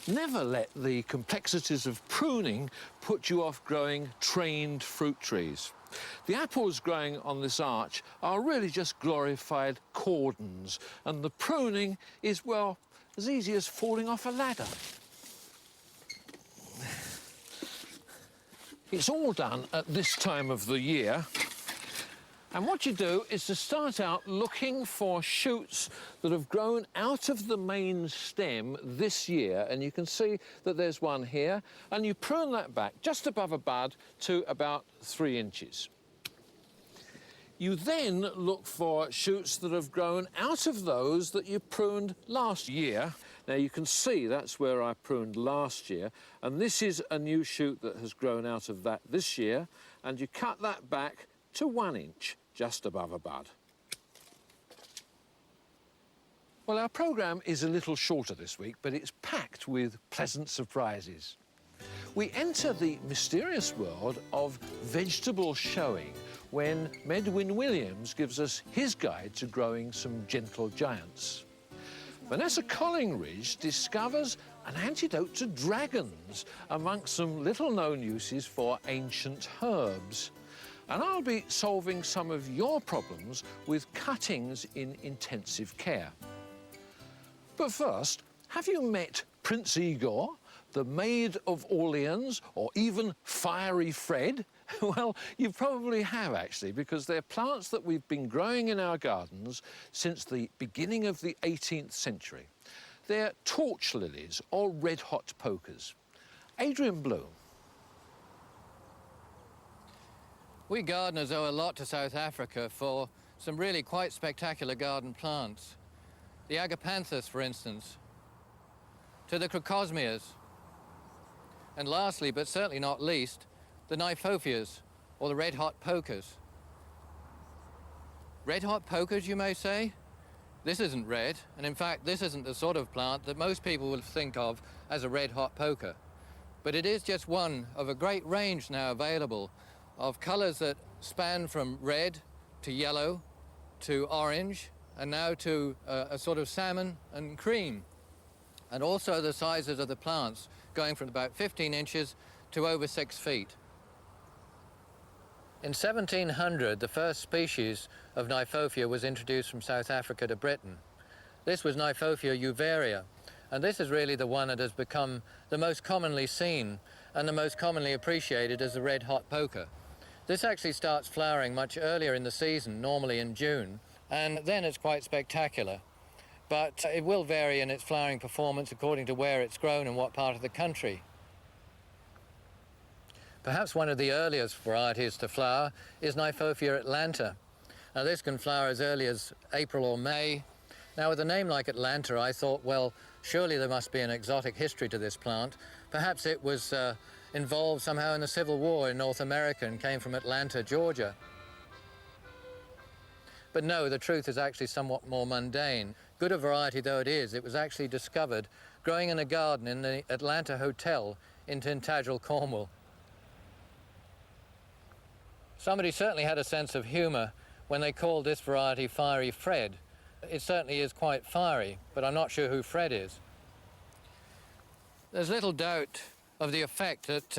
Never let the complexities of pruning put you off growing trained fruit trees. The apples growing on this arch are really just glorified cordons, and the pruning is, well, as easy as falling off a ladder. It's all done at this time of the year. And what you do is to start out looking for shoots that have grown out of the main stem this year, and you can see that there's one here, and you prune that back just above a bud to about 3 inches. You then look for shoots that have grown out of those that you pruned last year. Now you can see that's where I pruned last year, and this is a new shoot that has grown out of that this year, and you cut that back to 1 inch, just above a bud. Well, our programme is a little shorter this week, but it's packed with pleasant surprises. We enter the mysterious world of vegetable showing when Medwyn Williams gives us his guide to growing some gentle giants. Vanessa Collingridge discovers an antidote to dragons amongst some little-known uses for ancient herbs. And I'll be solving some of your problems with cuttings in intensive care. But first, have you met Prince Igor, the Maid of Orleans, or even Fiery Fred? Well, you probably have, actually, because they're plants that we've been growing in our gardens since the beginning of the 18th century. They're torch lilies or red-hot pokers. Adrian Bloom. We gardeners owe a lot to South Africa for some really quite spectacular garden plants. The agapanthus, for instance, to the crocosmias, and lastly, but certainly not least, the Kniphophias, or the red-hot pokers. Red-hot pokers, you may say? This isn't red, and in fact, this isn't the sort of plant that most people will think of as a red-hot poker. But it is just one of a great range now available of colours that span from red to yellow to orange and now to a sort of salmon and cream. And also the sizes of the plants going from about 15 inches to over 6 feet. In 1700, the first species of Kniphofia was introduced from South Africa to Britain. This was Kniphofia uvaria, and this is really the one that has become the most commonly seen and the most commonly appreciated as the red-hot poker. This actually starts flowering much earlier in the season, normally in June, and then it's quite spectacular. But it will vary in its flowering performance according to where it's grown and what part of the country. Perhaps one of the earliest varieties to flower is Kniphofia atlanta. Now this can flower as early as April or May. Now with a name like Atlanta, I thought, well, surely there must be an exotic history to this plant. Perhaps it was involved somehow in the Civil War in North America and came from Atlanta, Georgia. But no, the truth is actually somewhat more mundane. Good a variety though it is, it was actually discovered growing in a garden in the Atlanta Hotel in Tintagel, Cornwall. Somebody certainly had a sense of humour when they called this variety Fiery Fred. It certainly is quite fiery, but I'm not sure who Fred is. There's little doubt of the effect that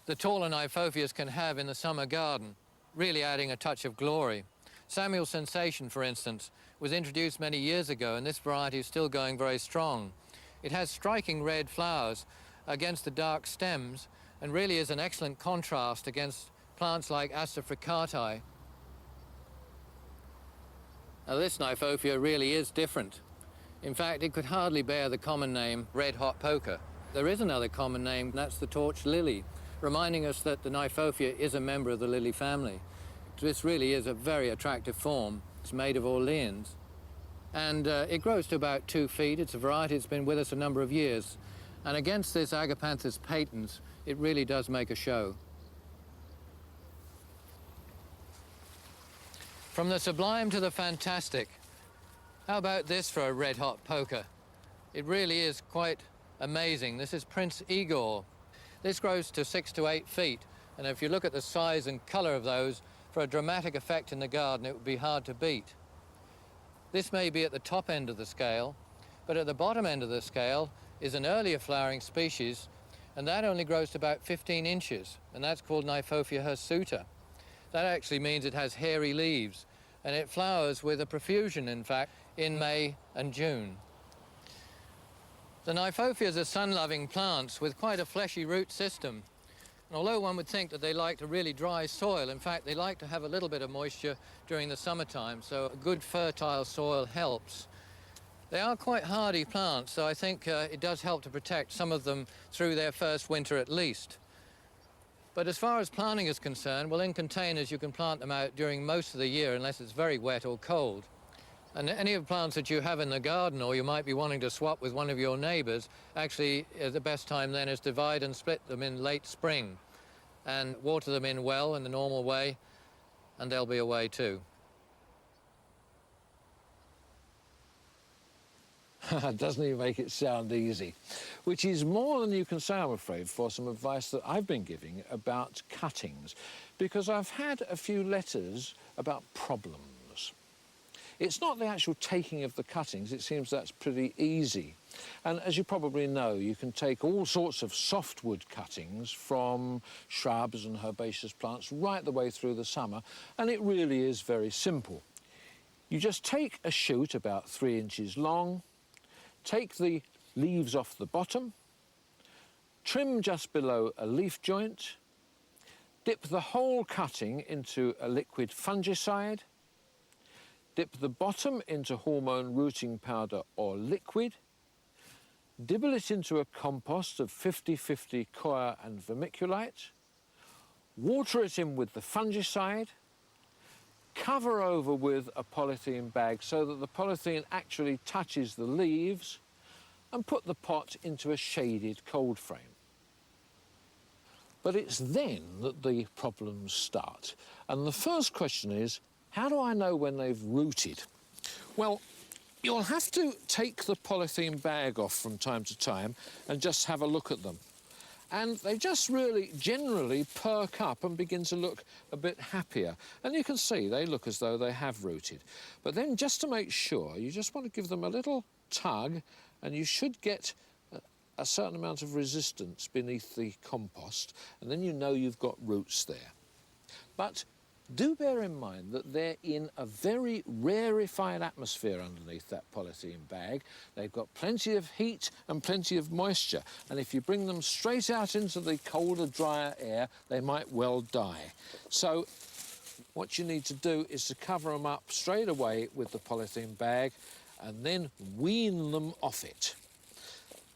the taller Kniphophias can have in the summer garden, really adding a touch of glory. Samuel's Sensation, for instance, was introduced many years ago, and this variety is still going very strong. It has striking red flowers against the dark stems and really is an excellent contrast against plants like Aster. Now this Kniphofia really is different. In fact, it could hardly bear the common name red-hot poker. There is another common name, and that's the torch lily, reminding us that the Kniphofia is a member of the lily family. This really is a very attractive form. It's made of Orleans. And it grows to about 2 feet. It's a variety that's been with us a number of years. And against this Agapanthus patens, it really does make a show. From the sublime to the fantastic. How about this for a red-hot poker? It really is quite amazing. This is Prince Igor. This grows to 6 to 8 feet, and if you look at the size and colour of those, for a dramatic effect in the garden, it would be hard to beat. This may be at the top end of the scale, but at the bottom end of the scale, is an earlier flowering species, and that only grows to about 15 inches, and that's called Kniphofia hirsuta. That actually means it has hairy leaves, and it flowers with a profusion, in fact, in May and June. The Kniphofias are sun-loving plants with quite a fleshy root system. And although one would think that they like a really dry soil, in fact, they like to have a little bit of moisture during the summertime, so a good fertile soil helps. They are quite hardy plants, so I think it does help to protect some of them through their first winter at least. But as far as planting is concerned, well, in containers you can plant them out during most of the year unless it's very wet or cold. And any of the plants that you have in the garden or you might be wanting to swap with one of your neighbours, actually the best time then is divide and split them in late spring and water them in well in the normal way, and they'll be away too. Doesn't even make it sound easy. Which is more than you can say, I'm afraid, for some advice that I've been giving about cuttings, because I've had a few letters about problems. It's not the actual taking of the cuttings, it seems that's pretty easy. And as you probably know, you can take all sorts of softwood cuttings from shrubs and herbaceous plants right the way through the summer, and it really is very simple. You just take a shoot about 3 inches long, take the leaves off the bottom, trim just below a leaf joint, dip the whole cutting into a liquid fungicide, dip the bottom into hormone rooting powder or liquid, dibble it into a compost of 50-50 coir and vermiculite, water it in with the fungicide, cover over with a polythene bag so that the polythene actually touches the leaves, and put the pot into a shaded cold frame. But it's then that the problems start. And the first question is, how do I know when they've rooted? Well, you'll have to take the polythene bag off from time to time and just have a look at them. And they just really generally perk up and begin to look a bit happier. And you can see they look as though they have rooted. But then just to make sure, you just want to give them a little tug, and you should get a certain amount of resistance beneath the compost, and then you know you've got roots there. But do bear in mind that they're in a very rarefied atmosphere underneath that polythene bag. They've got plenty of heat and plenty of moisture, and if you bring them straight out into the colder, drier air, they might well die. So what you need to do is to cover them up straight away with the polythene bag and then wean them off it.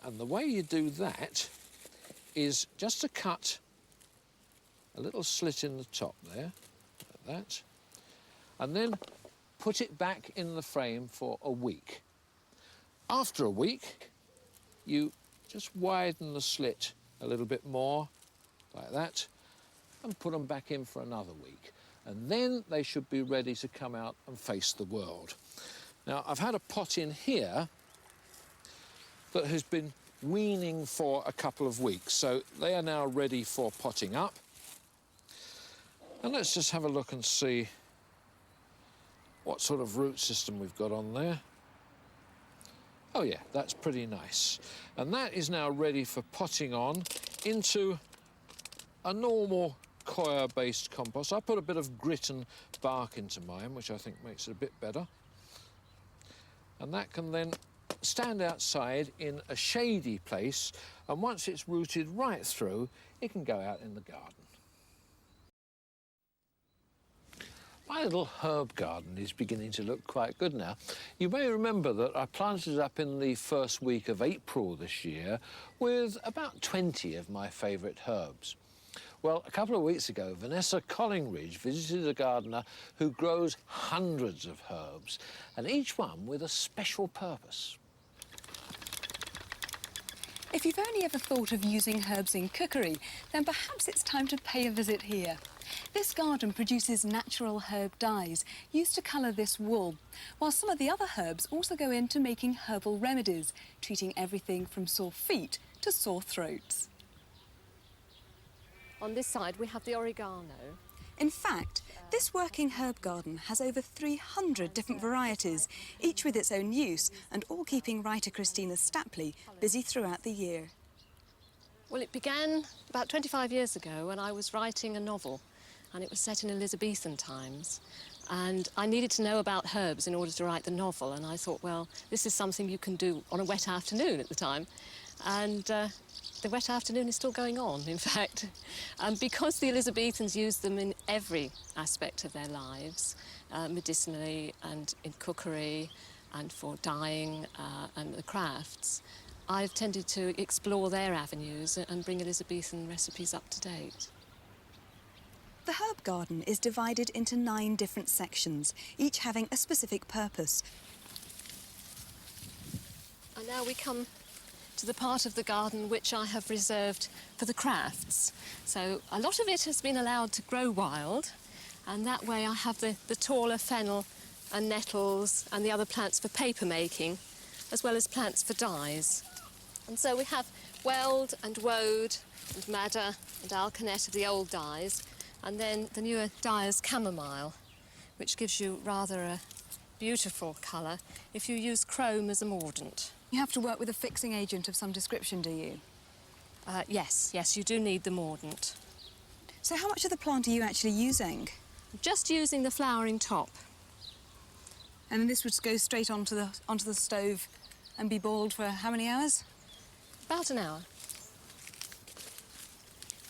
And the way you do that is just to cut a little slit in the top there, like that, and then put it back in the frame for a week. After a week, you just widen the slit a little bit more, like that, and put them back in for another week. And then they should be ready to come out and face the world. Now, I've had a pot in here that has been weaning for a couple of weeks, so they are now ready for potting up. And let's just have a look and see what sort of root system we've got on there. Oh yeah, that's pretty nice. And that is now ready for potting on into a normal coir-based compost. I put a bit of grit and bark into mine, which I think makes it a bit better. And that can then stand outside in a shady place, and once it's rooted right through, it can go out in the garden. My little herb garden is beginning to look quite good now. You may remember that I planted it up in the first week of April this year with about 20 of my favourite herbs. Well, a couple of weeks ago, Vanessa Collingridge visited a gardener who grows hundreds of herbs, and each one with a special purpose. If you've only ever thought of using herbs in cookery, then perhaps it's time to pay a visit here. This garden produces natural herb dyes used to colour this wool, while some of the other herbs also go into making herbal remedies, treating everything from sore feet to sore throats. On this side we have the oregano. In fact, this working herb garden has over 300 different varieties, each with its own use, and all keeping writer Christina Stapley busy throughout the year. Well, it began about 25 years ago when I was writing a novel, and it was set in Elizabethan times. And I needed to know about herbs in order to write the novel, and I thought, well, this is something you can do on a wet afternoon at the time. And the wet afternoon is still going on, in fact. Because the Elizabethans used them in every aspect of their lives, medicinally and in cookery and for dyeing and the crafts, I've tended to explore their avenues and bring Elizabethan recipes up to date. The herb garden is divided into 9 different sections, each having a specific purpose. And now we come to the part of the garden which I have reserved for the crafts. So a lot of it has been allowed to grow wild, and that way I have the taller fennel and nettles and the other plants for paper making, as well as plants for dyes. And so we have weld and woad and madder and alkanet of the old dyes, and then the newer dyer's chamomile, which gives you rather a beautiful colour if you use chrome as a mordant. You have to work with a fixing agent of some description, do you? Yes, you do need the mordant. So how much of the plant are you actually using? Just using the flowering top. And then this would go straight onto the stove and be boiled for how many hours? About an hour.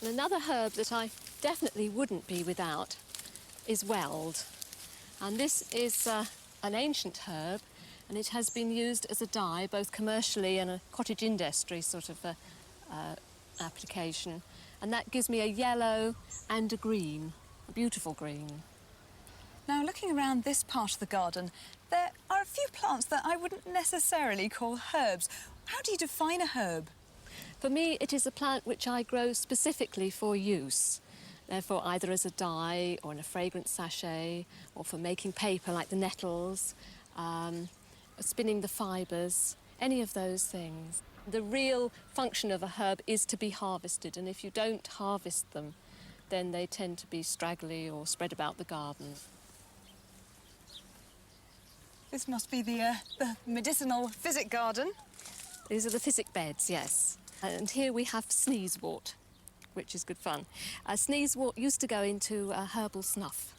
And another herb that I definitely wouldn't be without is weld. And this is an ancient herb, and it has been used as a dye, both commercially and a cottage industry sort of application. And that gives me a yellow and a green, a beautiful green. Now, looking around this part of the garden, there are a few plants that I wouldn't necessarily call herbs. How do you define a herb? For me, it is a plant which I grow specifically for use. Therefore, either as a dye or in a fragrance sachet, or for making paper like the nettles, spinning the fibres, any of those things. The real function of a herb is to be harvested, and if you don't harvest them, then they tend to be straggly or spread about the garden. This must be the medicinal physic garden. These are the physic beds, yes. And here we have sneezewort, which is good fun. Sneezewort used to go into herbal snuff.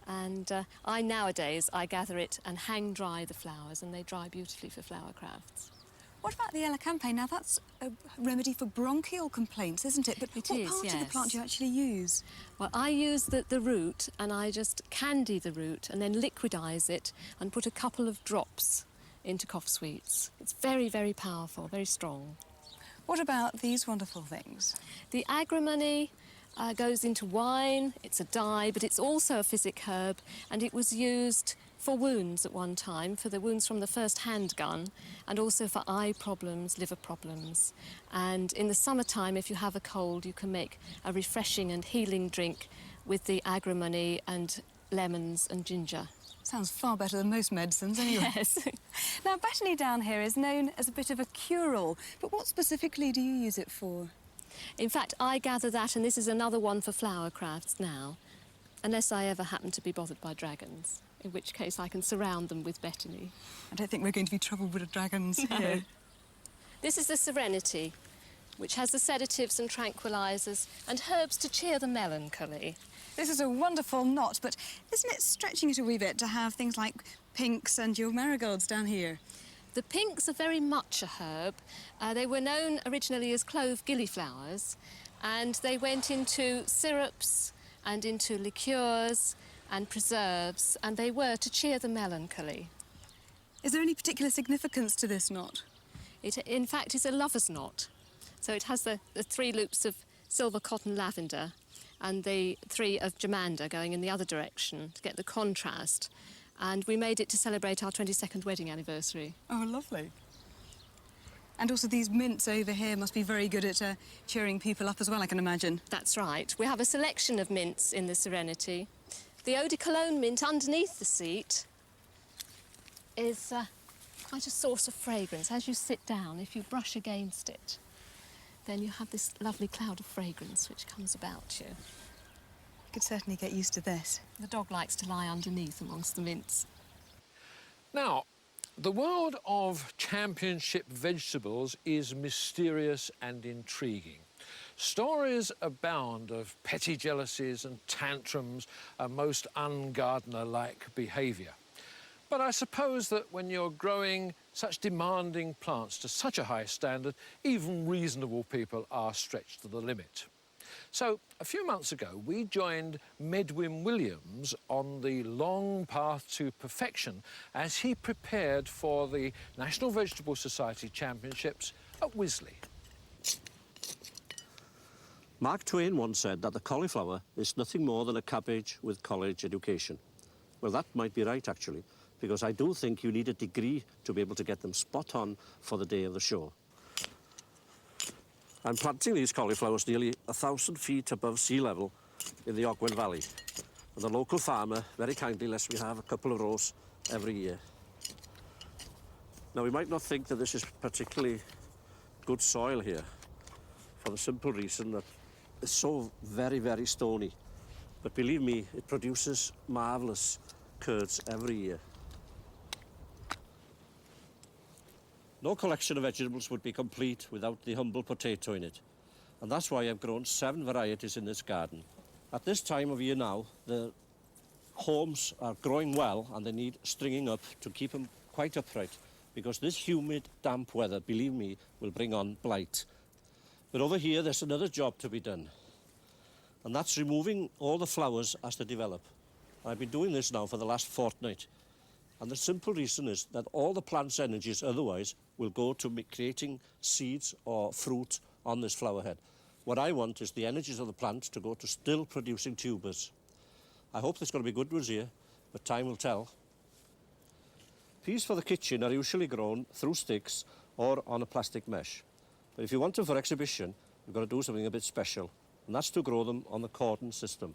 And nowadays, I gather it and hang dry the flowers, and they dry beautifully for flower crafts. What about the elecampane? Now, that's a remedy for bronchial complaints, isn't it? But It what is, part of the yes. plant do you actually use? Well, I use the root, and I just candy the root and then liquidize it and put a couple of drops into cough sweets. It's very, very powerful, very strong. What about these wonderful things? The agrimony goes into wine. It's a dye, but it's also a physic herb, and it was used for wounds at one time, for the wounds from the first handgun, and also for eye problems, liver problems. And in the summertime, if you have a cold, you can make a refreshing and healing drink with the agrimony and lemons and ginger. Sounds far better than most medicines, anyway. Yes. Now, botany down here is known as a bit of a cure-all, but what specifically do you use it for? In fact, I gather that, and this is another one for flower crafts now, unless I ever happen to be bothered by dragons, in which case I can surround them with betony. I don't think we're going to be troubled with dragons here. This is the Serenity, which has the sedatives and tranquilizers and herbs to cheer the melancholy. This is a wonderful knot, but isn't it stretching it a wee bit to have things like pinks and your marigolds down here? The pinks are very much a herb. They were known originally as clove gillyflowers, and they went into syrups and into liqueurs and preserves, and they were to cheer the melancholy. Is there any particular significance to this knot? It, in fact, is a lover's knot. So it has the 3 loops of silver cotton lavender and the 3 of germander going in the other direction to get the contrast. And we made it to celebrate our 22nd wedding anniversary. Oh, lovely. And also these mints over here must be very good at cheering people up as well, I can imagine. That's right. We have a selection of mints in the Serenity. The eau de cologne mint underneath the seat is quite a source of fragrance. As you sit down, if you brush against it, then you have this lovely cloud of fragrance which comes about you. could certainly get used to this. The dog likes to lie underneath amongst the mints. Now, the world of championship vegetables is mysterious and intriguing. Stories abound of petty jealousies and tantrums and most ungardener-like behaviour. But I suppose that when you're growing such demanding plants to such a high standard, even reasonable people are stretched to the limit. So, a few months ago, we joined Medwyn Williams on the long path to perfection as he prepared for the National Vegetable Society Championships at Wisley. Mark Twain once said that the cauliflower is nothing more than a cabbage with college education. Well, that might be right, actually, because I do think you need a degree to be able to get them spot on for the day of the show. I'm planting these cauliflowers nearly 1,000 feet above sea level in the Ogwen Valley. And the local farmer very kindly lets me have a couple of rows every year. Now, we might not think that this is particularly good soil here, for the simple reason that it's so very, very stony. But believe me, it produces marvellous curds every year. No collection of vegetables would be complete without the humble potato in it. And that's why I've grown 7 varieties in this garden. At this time of year now, the haulms are growing well and they need stringing up to keep them quite upright, because this humid, damp weather, believe me, will bring on blight. But over here, there's another job to be done. And that's removing all the flowers as they develop. I've been doing this now for the last fortnight. And the simple reason is that all the plant's energies otherwise will go to creating seeds or fruit on this flower head. What I want is the energies of the plant to go to still producing tubers. I hope there's going to be good ones here, but time will tell. Peas for the kitchen are usually grown through sticks or on a plastic mesh. But if you want them for exhibition, you've got to do something a bit special, and that's to grow them on the cordon system.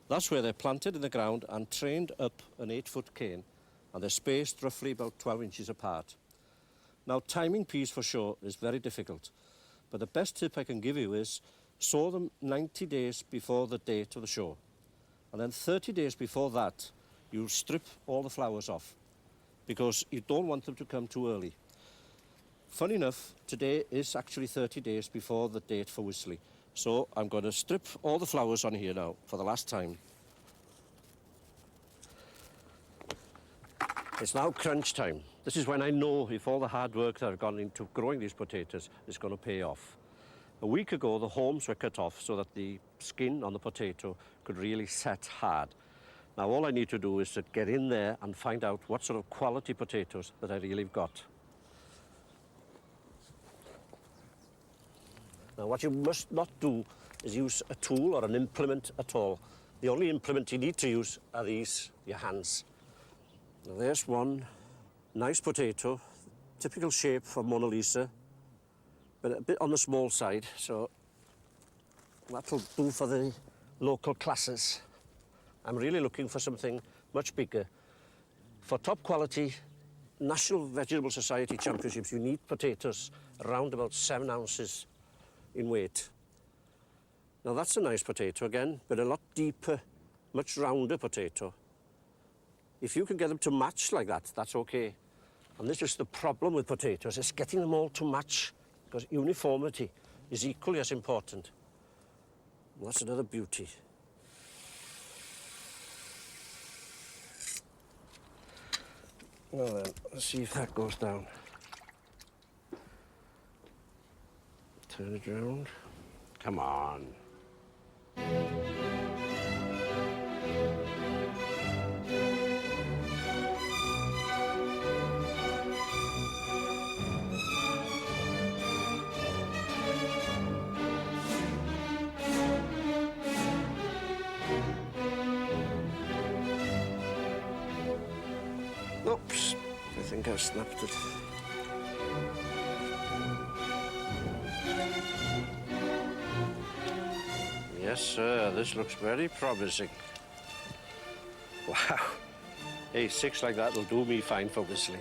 That's where they're planted in the ground and trained up an 8-foot cane, and they're spaced roughly about 12 inches apart. Now, timing peas for show is very difficult, but the best tip I can give you is sow them 90 days before the date of the show. And then 30 days before that, you strip all the flowers off, because you don't want them to come too early. Funny enough, today is actually 30 days before the date for Wisley. So I'm going to strip all the flowers on here now for the last time. It's now crunch time. This is when I know if all the hard work that I've gone into growing these potatoes is going to pay off. A week ago, the haulms were cut off so that the skin on the potato could really set hard. Now, all I need to do is to get in there and find out what sort of quality potatoes that I really have got. Now, what you must not do is use a tool or an implement at all. The only implement you need to use are these, your hands. Now, there's one nice potato, typical shape for Mona Lisa, but a bit on the small side, so that'll do for the local classes. I'm really looking for something much bigger. For top quality National Vegetable Society Championships, you need potatoes around about 7 ounces in weight. Now, that's a nice potato again, but a lot deeper, much rounder potato. If you can get them to match like that, that's okay. And this is the problem with potatoes, is getting them all to match, because uniformity is equally as important. And that's another beauty. Well then, let's see if that goes down. Turn it round. Come on. Oops, I think I've snapped it. Yes, sir, this looks very promising. Wow. Hey, 6 like that will do me fine for Wisley.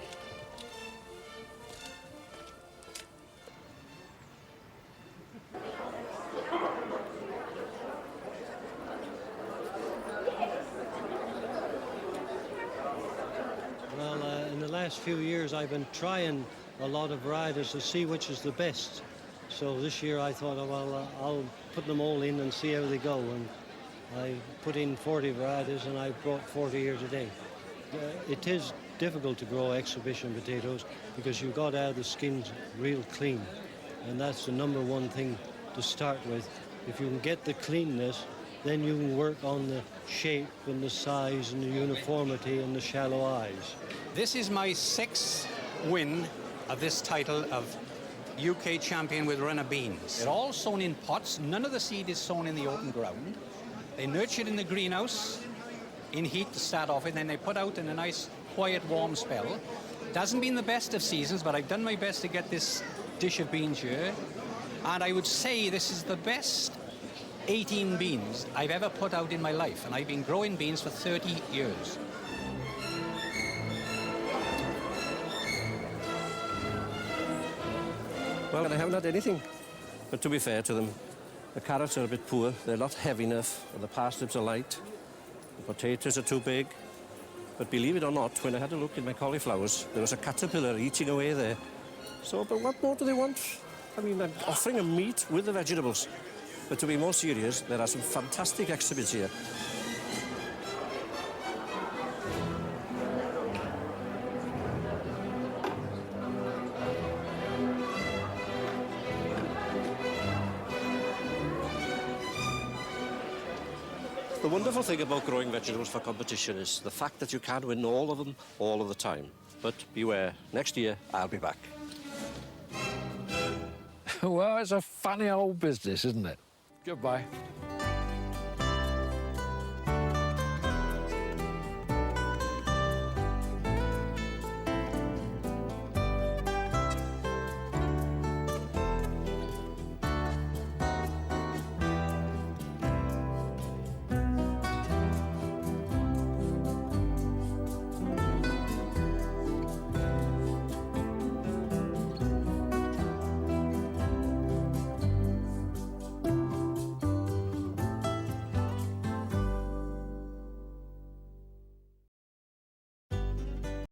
last few years I've been trying a lot of varieties to see which is the best. So this year I thought, oh, well, I'll put them all in and see how they go. And I put in 40 varieties and I brought 40 here today. It is difficult to grow exhibition potatoes because you've got to have the skins real clean. And that's the number one thing to start with. If you can get the cleanness, then you can work on the shape and the size and the uniformity and the shallow eyes. This is my 6th win of this title of UK champion with runner beans. They're all sown in pots. None of the seed is sown in the open ground. They're nurtured in the greenhouse in heat to start off with, and then they put out in a nice, quiet, warm spell. It hasn't been the best of seasons, but I've done my best to get this dish of beans here. And I would say this is the best 18 beans I've ever put out in my life, and I've been growing beans for 30 years. Well, I haven't had anything. But to be fair to them, the carrots are a bit poor. They're not heavy enough, and the parsnips are light. The potatoes are too big. But believe it or not, when I had a look in my cauliflowers, there was a caterpillar eating away there. So, but what more do they want? I mean, I'm offering them meat with the vegetables. But to be more serious, there are some fantastic exhibits here. The wonderful thing about growing vegetables for competition is the fact that you can win all of them all of the time. But beware, next year I'll be back. Well, it's a funny old business, isn't it? Goodbye.